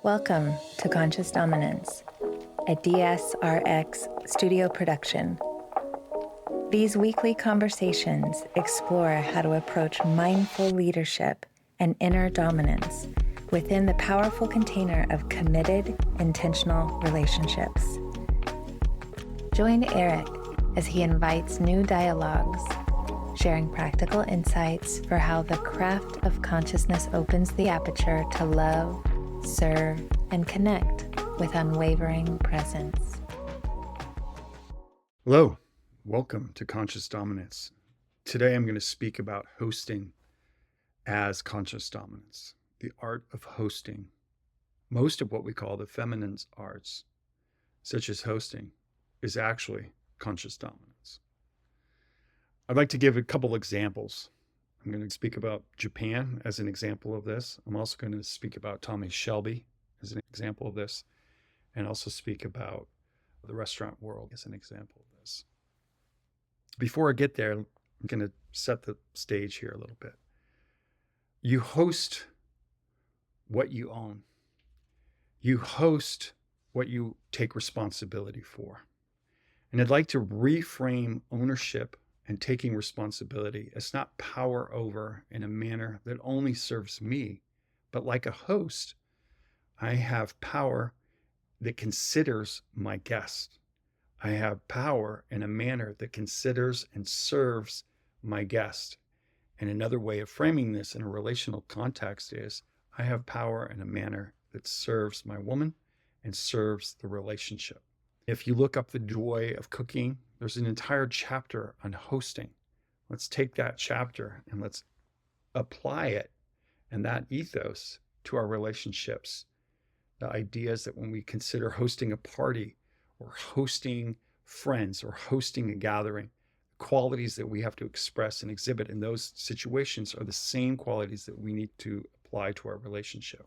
Welcome to Conscious Dominance, a DSRX studio production. These weekly conversations explore how to approach mindful leadership and inner dominance within the powerful container of committed, intentional relationships. Join Eric as he invites new dialogues, sharing practical insights for how the craft of consciousness opens the aperture to love, serve, and connect with unwavering presence. Hello, welcome to Conscious Dominance. Today I'm going to speak about hosting as conscious dominance, the art of hosting. Most of what we call the feminine arts, such as hosting, is actually conscious dominance. I'd like to give a couple examples. I'm going to speak about Japan as an example of this. I'm also going to speak about Tommy Shelby as an example of this, and also speak about the restaurant world as an example of this. Before I get there, I'm going to set the stage here a little bit. You host what you own. You host what you take responsibility for. And I'd like to reframe ownership and taking responsibility as not power over in a manner that only serves me, but like a host, I have power that considers my guest. I have power in a manner that considers and serves my guest. And another way of framing this in a relational context is I have power in a manner that serves my woman and serves the relationship. If you look up the joy of cooking, there's an entire chapter on hosting. Let's take that chapter and let's apply it and that ethos to our relationships. The idea is that when we consider hosting a party or hosting friends or hosting a gathering, qualities that we have to express and exhibit in those situations are the same qualities that we need to apply to our relationship.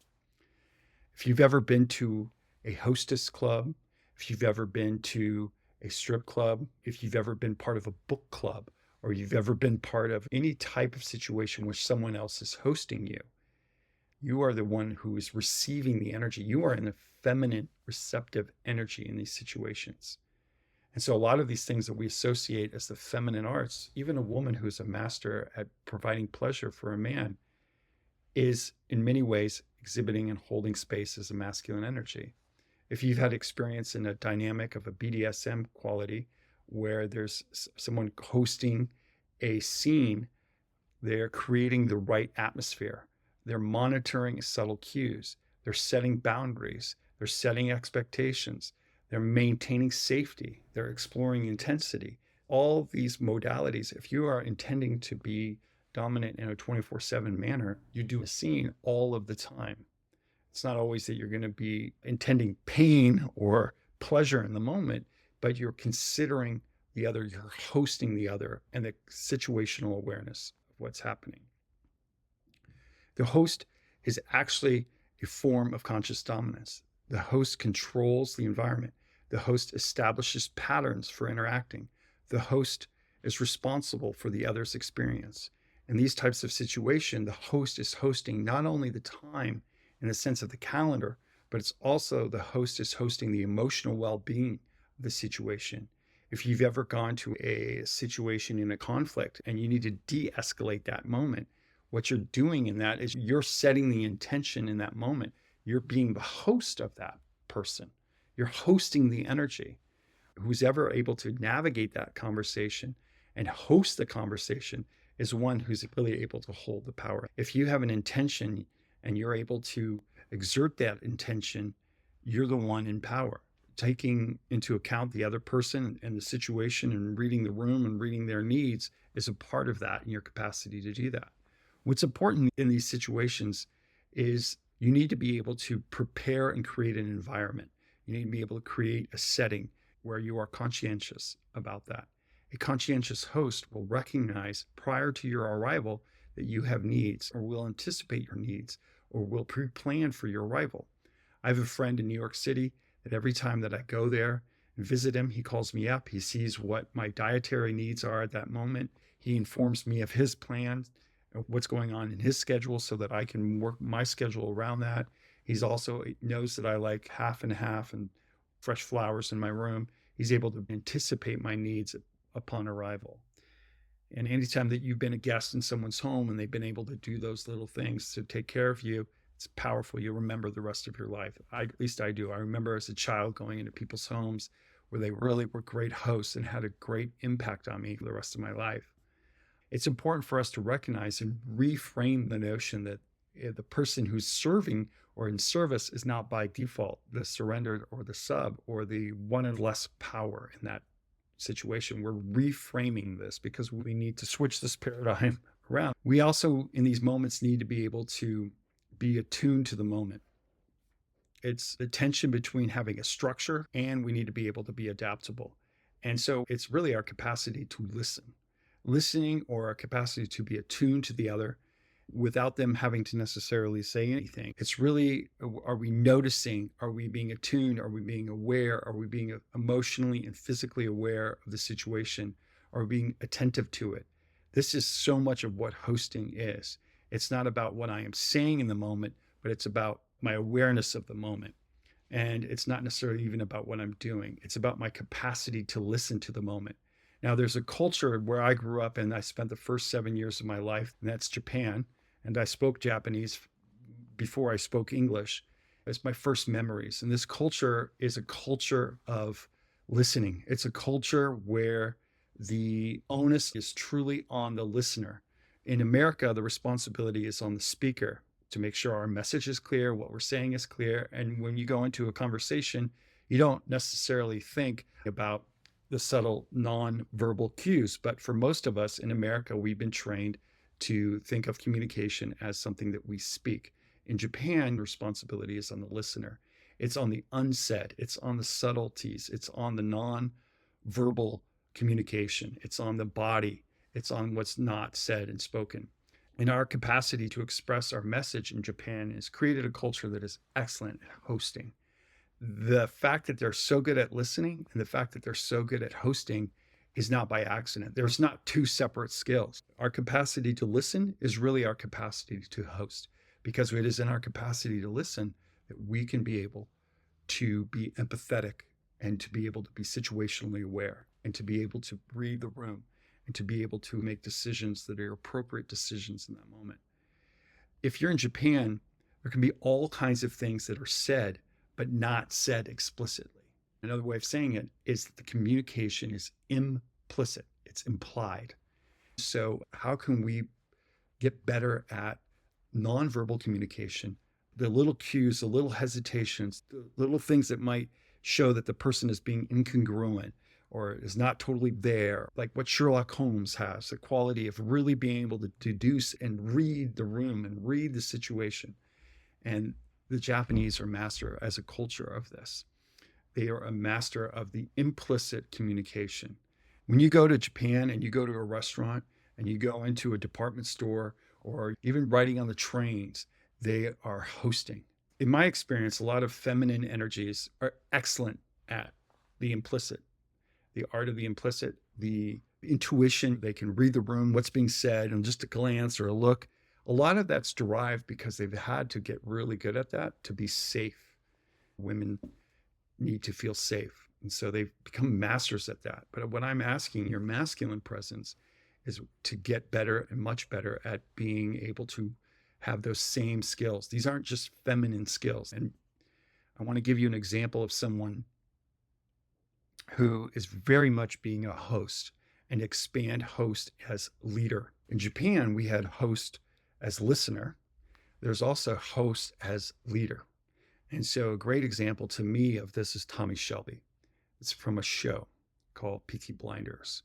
If you've ever been to a hostess club, if you've ever been to a strip club, if you've ever been part of a book club, or you've ever been part of any type of situation where someone else is hosting you, you are the one who is receiving the energy. You are in the feminine, receptive energy in these situations. And so a lot of these things that we associate as the feminine arts, even a woman who's a master at providing pleasure for a man, is in many ways exhibiting and holding space as a masculine energy. If you've had experience in a dynamic of a BDSM quality where there's someone hosting a scene, they're creating the right atmosphere. They're monitoring subtle cues. They're setting boundaries. They're setting expectations. They're maintaining safety. They're exploring intensity. All of these modalities, if you are intending to be dominant in a 24/7 manner, you do a scene all of the time. It's not always that you're going to be intending pain or pleasure in the moment, but you're considering the other, you're hosting the other, and the situational awareness of what's happening. The host is actually a form of conscious dominance. The host controls the environment. The host establishes patterns for interacting. The host is responsible for the other's experience. In these types of situations, the host is hosting not only the time in the sense of the calendar, but it's also the host is hosting the emotional well-being of the situation. If you've ever gone to a situation in a conflict and you need to de-escalate that moment, what you're doing in that is you're setting the intention in that moment. You're being the host of that person. You're hosting the energy. Who's ever able to navigate that conversation and host the conversation is one who's really able to hold the power. If you have an intention and you're able to exert that intention, you're the one in power. Taking into account the other person and the situation and reading the room and reading their needs is a part of that and your capacity to do that. What's important in these situations is you need to be able to prepare and create an environment. You need to be able to create a setting where you are conscientious about that. A conscientious host will recognize prior to your arrival that you have needs, or will anticipate your needs, or will pre-plan for your arrival. I have a friend in New York City that every time that I go there and visit him, he calls me up. He sees what my dietary needs are at that moment. He informs me of his plans, what's going on in his schedule so that I can work my schedule around that. He's also knows that I like half and half and fresh flowers in my room. He's able to anticipate my needs upon arrival. And anytime that you've been a guest in someone's home and they've been able to do those little things to take care of you, it's powerful. You remember the rest of your life. At least I do. I remember as a child going into people's homes where they really were great hosts and had a great impact on me for the rest of my life. It's important for us to recognize and reframe the notion that the person who's serving or in service is not by default the surrendered or the sub or the one and less power in that situation. We're reframing this because we need to switch this paradigm around. We also, in these moments, need to be able to be attuned to the moment. It's the tension between having a structure and we need to be able to be adaptable. And so it's really our capacity to listen. Listening or our capacity to be attuned to the other without them having to necessarily say anything. It's really, are we noticing? Are we being attuned? Are we being aware? Are we being emotionally and physically aware of the situation? Are we being attentive to it? This is so much of what hosting is. It's not about what I am saying in the moment, but it's about my awareness of the moment. And it's not necessarily even about what I'm doing. It's about my capacity to listen to the moment. Now, there's a culture where I grew up and I spent the first 7 years of my life, and that's Japan. And I spoke Japanese before I spoke English. It's my first memories. And this culture is a culture of listening. It's a culture where the onus is truly on the listener. In America, the responsibility is on the speaker to make sure our message is clear, what we're saying is clear. And when you go into a conversation, you don't necessarily think about the subtle non-verbal cues. But for most of us in America, we've been trained to think of communication as something that we speak. In Japan, the responsibility is on the listener. It's on the unsaid. It's on the subtleties. It's on the non-verbal communication. It's on the body. It's on what's not said and spoken. And our capacity to express our message in Japan has created a culture that is excellent at hosting. The fact that they're so good at listening and the fact that they're so good at hosting is not by accident. There's not two separate skills. Our capacity to listen is really our capacity to host, because it is in our capacity to listen that we can be able to be empathetic and to be able to be situationally aware and to be able to read the room and to be able to make decisions that are appropriate decisions in that moment. If you're in Japan, there can be all kinds of things that are said, but not said explicitly. Another way of saying it is that the communication is implicit, it's implied. So how can we get better at nonverbal communication? The little cues, the little hesitations, the little things that might show that the person is being incongruent or is not totally there, like what Sherlock Holmes has, the quality of really being able to deduce and read the room and read the situation. And the Japanese are master as a culture of this. They are a master of the implicit communication. When you go to Japan and you go to a restaurant and you go into a department store or even riding on the trains, they are hosting. In my experience, a lot of feminine energies are excellent at the implicit, the art of the implicit, the intuition. They can read the room, what's being said, and just a glance or a look. A lot of that's derived because they've had to get really good at that to be safe. Women need to feel safe. And so they've become masters at that. But what I'm asking your masculine presence is to get better and much better at being able to have those same skills. These aren't just feminine skills. And I want to give you an example of someone who is very much being a host and expand host as leader. In Japan, we had host as listener. There's also host as leader. And so a great example to me of this is Tommy Shelby. It's from a show called Peaky Blinders.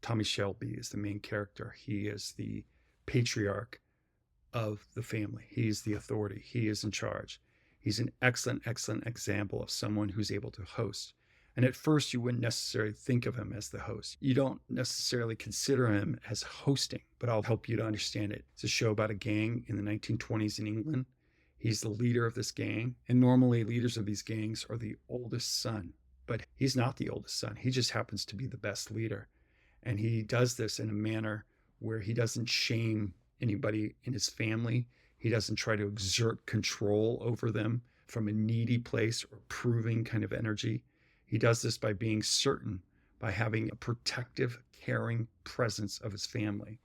Tommy Shelby is the main character. He is the patriarch of the family. He's the authority. He is in charge. He's an excellent, excellent example of someone who's able to host. And at first, you wouldn't necessarily think of him as the host. You don't necessarily consider him as hosting, but I'll help you to understand it. It's a show about a gang in the 1920s in England. He's the leader of this gang. And normally leaders of these gangs are the oldest son, but he's not the oldest son. He just happens to be the best leader. And he does this in a manner where he doesn't shame anybody in his family. He doesn't try to exert control over them from a needy place or proving kind of energy. He does this by being certain, by having a protective, caring presence of his family.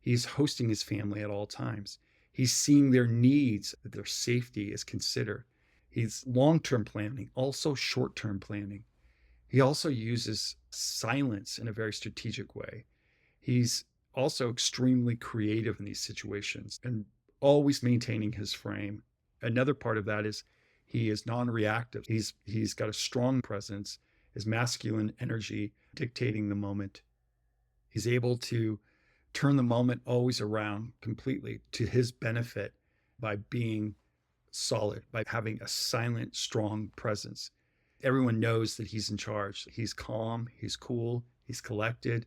He's hosting his family at all times. He's seeing their needs, that their safety is considered. He's long-term planning, also short-term planning. He also uses silence in a very strategic way. He's also extremely creative in these situations and always maintaining his frame. Another part of that is he is non-reactive. He's got a strong presence, his masculine energy dictating the moment. He's able to turn the moment always around completely to his benefit by being solid, by having a silent, strong presence. Everyone knows that he's in charge. He's calm, he's cool, he's collected.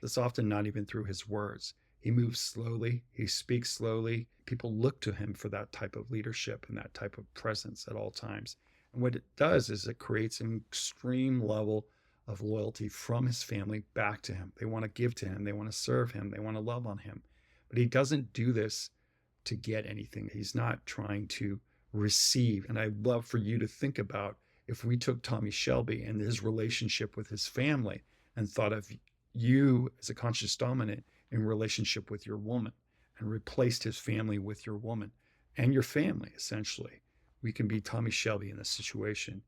It's often not even through his words. He moves slowly, he speaks slowly. People look to him for that type of leadership and that type of presence at all times. And what it does is it creates an extreme level of loyalty from his family back to him. They want to give to him, they want to serve him, they want to love on him. But he doesn't do this to get anything. He's not trying to receive. And I'd love for you to think about if we took Tommy Shelby and his relationship with his family and thought of you as a conscious dominant in relationship with your woman and replaced his family with your woman and your family, essentially. We can be Tommy Shelby in this situation.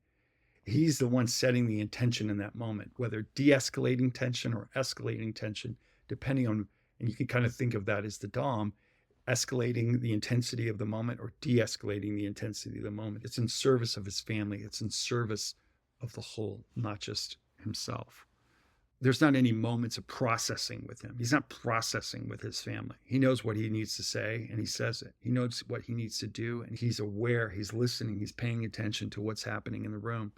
He's the one setting the intention in that moment, whether de-escalating tension or escalating tension, depending on, and you can kind of think of that as the Dom, escalating the intensity of the moment or de-escalating the intensity of the moment. It's in service of his family. It's in service of the whole, not just himself. There's not any moments of processing with him. He's not processing with his family. He knows what he needs to say and he says it. He knows what he needs to do and he's aware, he's listening, he's paying attention to what's happening in the room,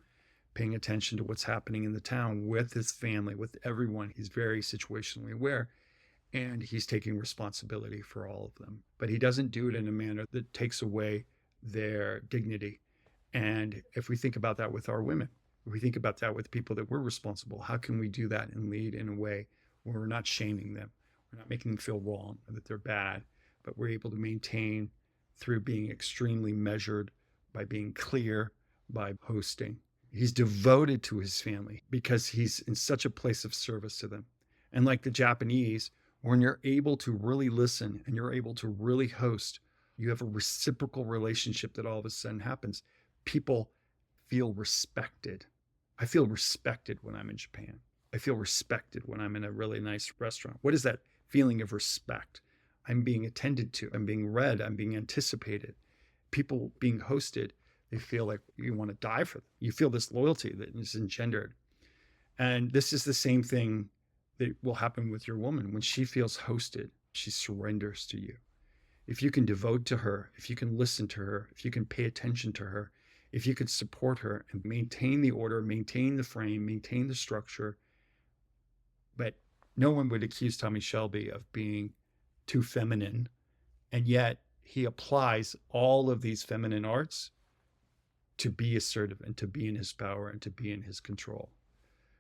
paying attention to what's happening in the town with his family, with everyone. He's very situationally aware and he's taking responsibility for all of them. But he doesn't do it in a manner that takes away their dignity. And if we think about that with our women, if we think about that with people that we're responsible, how can we do that and lead in a way where we're not shaming them, we're not making them feel wrong or that they're bad, but we're able to maintain through being extremely measured, by being clear, by hosting. He's devoted to his family because he's in such a place of service to them. And like the Japanese, when you're able to really listen and you're able to really host, you have a reciprocal relationship that all of a sudden happens. People feel respected. I feel respected when I'm in Japan. I feel respected when I'm in a really nice restaurant. What is that feeling of respect? I'm being attended to. I'm being read. I'm being anticipated. People being hosted, they feel like you want to die for them. You feel this loyalty that is engendered. And this is the same thing that will happen with your woman. When she feels hosted, she surrenders to you. If you can devote to her, if you can listen to her, if you can pay attention to her, if you could support her and maintain the order, maintain the frame, maintain the structure. But no one would accuse Tommy Shelby of being too feminine. And yet he applies all of these feminine arts to be assertive and to be in his power and to be in his control.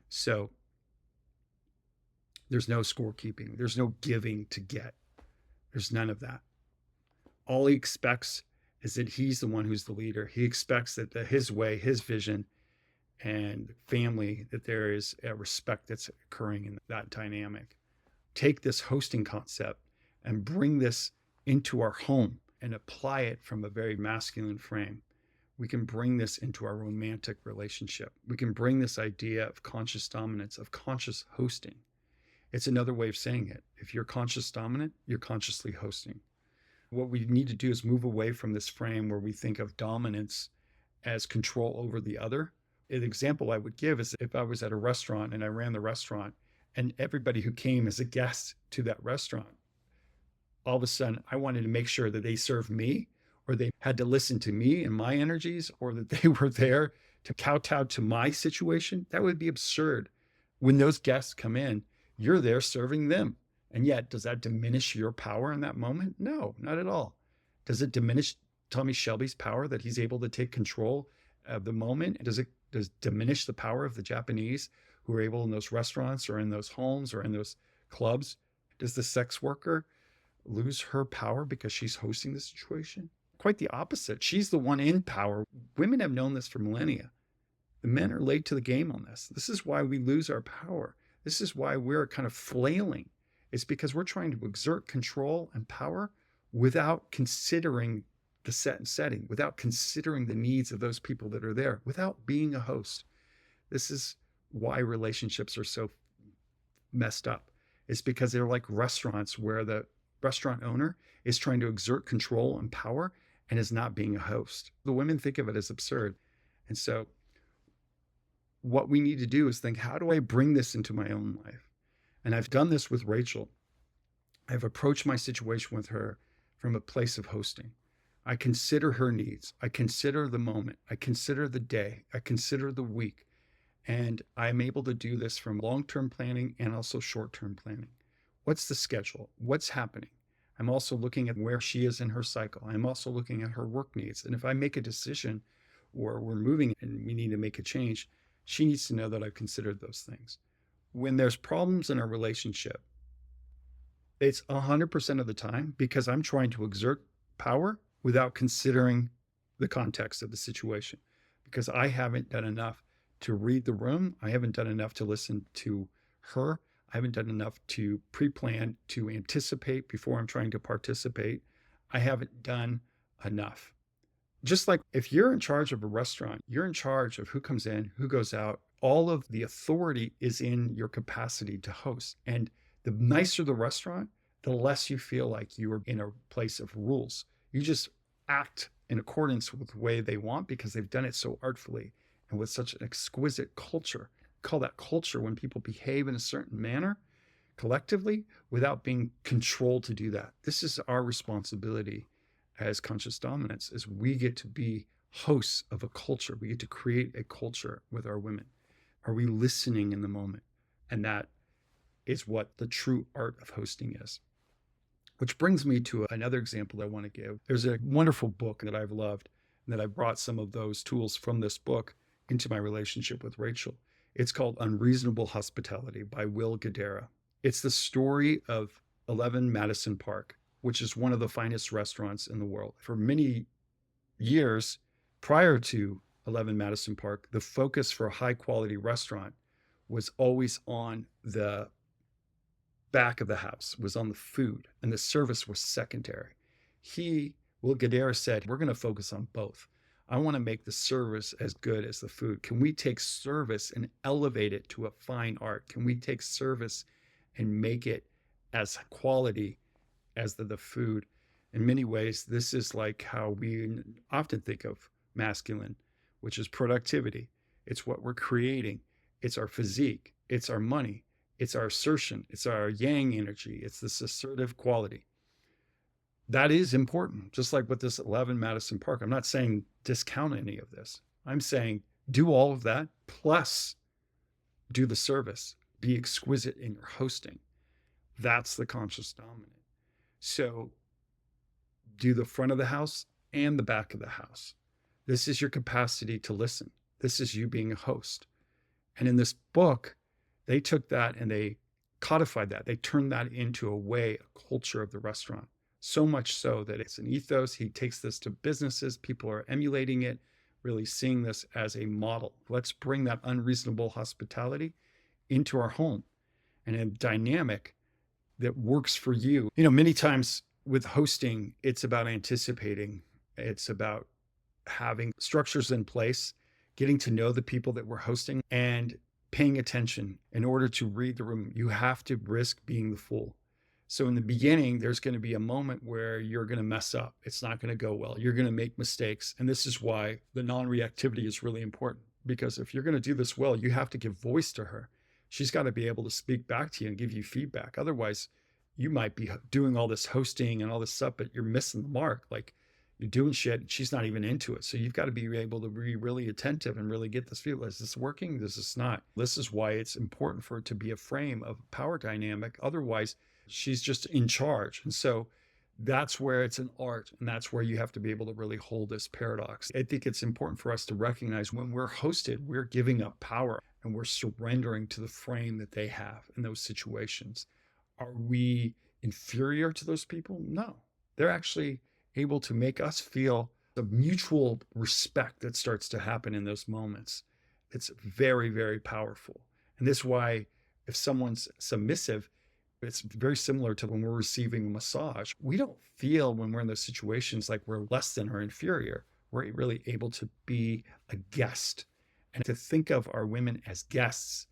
So there's no scorekeeping. There's no giving to get. There's none of that. All he expects is that he's the one who's the leader. He expects that his way, his vision, and family, that there is a respect that's occurring in that dynamic. Take this hosting concept and bring this into our home and apply it from a very masculine frame. We can bring this into our romantic relationship. We can bring this idea of conscious dominance, of conscious hosting. It's another way of saying it. If you're conscious dominant, you're consciously hosting. What we need to do is move away from this frame where we think of dominance as control over the other. An example I would give is if I was at a restaurant and I ran the restaurant and everybody who came as a guest to that restaurant, all of a sudden I wanted to make sure that they served me or they had to listen to me and my energies or that they were there to kowtow to my situation. That would be absurd. When those guests come in, you're there serving them. And yet, does that diminish your power in that moment? No, not at all. Does it diminish Tommy Shelby's power that he's able to take control of the moment? Does it diminish the power of the Japanese who are able in those restaurants or in those homes or in those clubs? Does the sex worker lose her power because she's hosting the situation? Quite the opposite. She's the one in power. Women have known this for millennia. The men are late to the game on this. This is why we lose our power. This is why we're kind of flailing. It's because we're trying to exert control and power without considering the setting, without considering the needs of those people that are there, without being a host. This is why relationships are so messed up. It's because they're like restaurants where the restaurant owner is trying to exert control and power and is not being a host. The women think of it as absurd. And so what we need to do is think, how do I bring this into my own life? And I've done this with Rachel. I've approached my situation with her from a place of hosting. I consider her needs. I consider the moment. I consider the day. I consider the week. And I'm able to do this from long-term planning and also short-term planning. What's the schedule? What's happening? I'm also looking at where she is in her cycle. I'm also looking at her work needs. And if I make a decision or we're moving and we need to make a change, she needs to know that I've considered those things. When there's problems in our relationship, it's 100% of the time because I'm trying to exert power without considering the context of the situation, because I haven't done enough to read the room. I haven't done enough to listen to her. I haven't done enough to pre-plan, to anticipate before I'm trying to participate. I haven't done enough. Just like if you're in charge of a restaurant, you're in charge of who comes in, who goes out. All of the authority is in your capacity to host. And the nicer the restaurant, the less you feel like you are in a place of rules. You just act in accordance with the way they want because they've done it so artfully and with such an exquisite culture. Call that culture when people behave in a certain manner collectively without being controlled to do that. This is our responsibility as conscious dominants, is we get to be hosts of a culture. We get to create a culture with our women. Are we listening in the moment? And that is what the true art of hosting is. Which brings me to another example I want to give. There's a wonderful book that I've loved, and that I brought some of those tools from this book into my relationship with Rachel. It's called Unreasonable Hospitality by Will Guidara. It's the story of 11 Madison Park, which is one of the finest restaurants in the world. For many years prior to 11 Madison Park, the focus for a high quality restaurant was always on the back of the house, was on the food, and the service was secondary. Will Guidara said, we're going to focus on both. I want to make the service as good as the food. Can we take service and elevate it to a fine art? Can we take service and make it as quality as the food? In many ways, this is like how we often think of masculine, which is productivity. It's what we're creating. It's our physique. It's our money. It's our assertion. It's our yang energy. It's this assertive quality. That is important. Just like with this 11 Madison Park, I'm not saying discount any of this. I'm saying do all of that, plus do the service. Be exquisite in your hosting. That's the conscious dominant. So do the front of the house and the back of the house. This is your capacity to listen. This is you being a host. And in this book, they took that and they codified that. They turned that into a culture of the restaurant. So much so that it's an ethos. He takes this to businesses. People are emulating it, really seeing this as a model. Let's bring that unreasonable hospitality into our home and a dynamic that works for you. Many times with hosting, it's about anticipating. It's about having structures in place, getting to know the people that we're hosting, and paying attention. In order to read the room, you have to risk being the fool. So in the beginning, there's going to be a moment where you're going to mess up. It's not going to go well. You're going to make mistakes. And this is why the non-reactivity is really important, because if you're going to do this well, you have to give voice to her. She's got to be able to speak back to you and give you feedback. Otherwise, you might be doing all this hosting and all this stuff, but you're missing the mark. Like you're doing shit and she's not even into it. So you've got to be able to be really attentive and really get this feel. Is this working? This is not. This is why it's important for it to be a frame of power dynamic. Otherwise, she's just in charge. And so that's where it's an art. And that's where you have to be able to really hold this paradox. I think it's important for us to recognize when we're hosted, we're giving up power and we're surrendering to the frame that they have in those situations. Are we inferior to those people? No. They're actually able to make us feel the mutual respect that starts to happen in those moments. It's very, very powerful. And this is why if someone's submissive, it's very similar to when we're receiving a massage. We don't feel when we're in those situations like we're less than or inferior. We're really able to be a guest and to think of our women as guests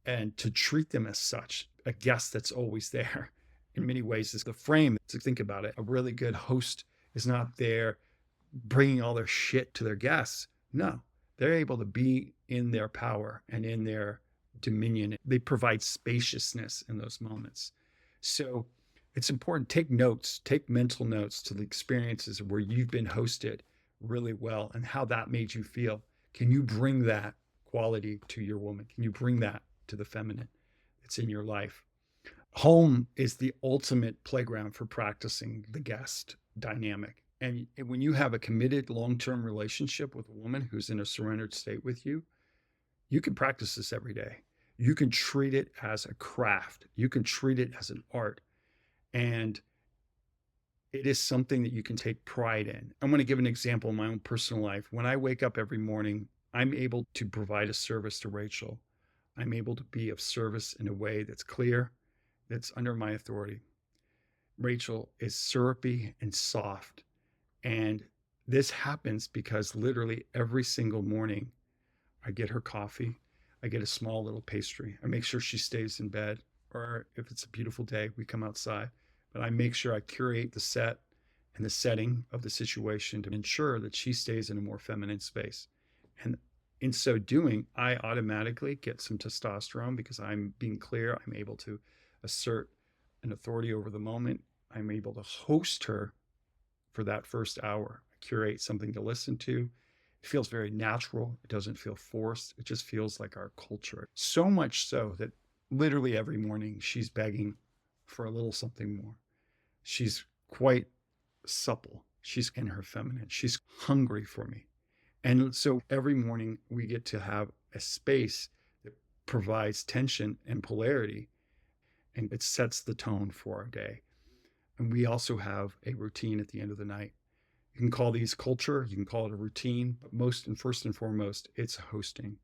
and to treat them as such, a guest that's always there. In many ways, is the frame to think about it. A really good host is not there bringing all their shit to their guests. No, they're able to be in their power and in their dominion. They provide spaciousness in those moments. So it's important. Take notes, take mental notes to the experiences where you've been hosted really well and how that made you feel. Can you bring that quality to your woman? Can you bring that to the feminine that's in your life? Home is the ultimate playground for practicing the guest dynamic. And when you have a committed long-term relationship with a woman who's in a surrendered state with you, you can practice this every day. You can treat it as a craft. You can treat it as an art. And it is something that you can take pride in. I'm going to give an example in my own personal life. When I wake up every morning, I'm able to provide a service to Rachel. I'm able to be of service in a way that's clear, that's under my authority. Rachel is syrupy and soft. And this happens because literally every single morning I get her coffee. I get a small little pastry. I make sure she stays in bed, or if it's a beautiful day, we come outside. But I make sure I curate the set and the setting of the situation to ensure that she stays in a more feminine space. And in so doing, I automatically get some testosterone because I'm being clear. I'm able to assert an authority over the moment. I'm able to host her for that first hour. I curate something to listen to. It feels very natural. It doesn't feel forced. It just feels like our culture. So much so that literally every morning she's begging for a little something more. She's quite supple. She's in her feminine. She's hungry for me. And so every morning we get to have a space that provides tension and polarity, and it sets the tone for our day. And we also have a routine at the end of the night. You can call these culture, you can call it a routine, but most and first and foremost, it's hosting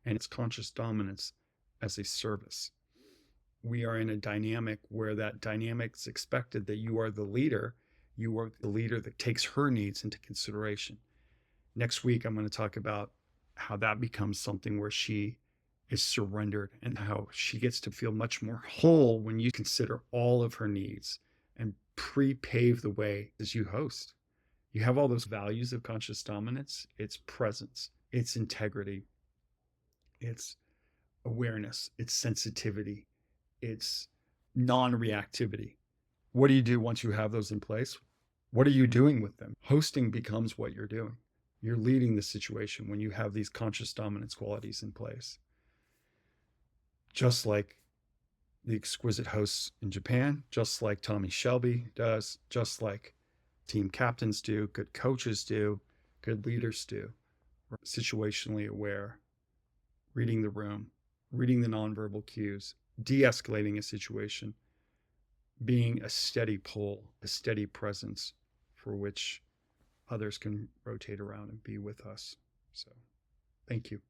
and it's conscious dominance as a service. We are in a dynamic where that dynamic is expected that you are the leader. You are the leader that takes her needs into consideration. Next week, I'm going to talk about how that becomes something where she is surrendered and how she gets to feel much more whole when you consider all of her needs and pre-pave the way as you host. You have all those values of conscious dominance. It's presence, it's integrity, it's awareness, it's sensitivity, it's non-reactivity. What do you do once you have those in place? What are you doing with them? Hosting becomes what you're doing. You're leading the situation when you have these conscious dominance qualities in place. Just like the exquisite hosts in Japan, just like Tommy Shelby does, just like team captains do, good coaches do, good leaders do. We're situationally aware, reading the room, reading the nonverbal cues, de-escalating a situation, being a steady pull, a steady presence for which others can rotate around and be with us. So, thank you.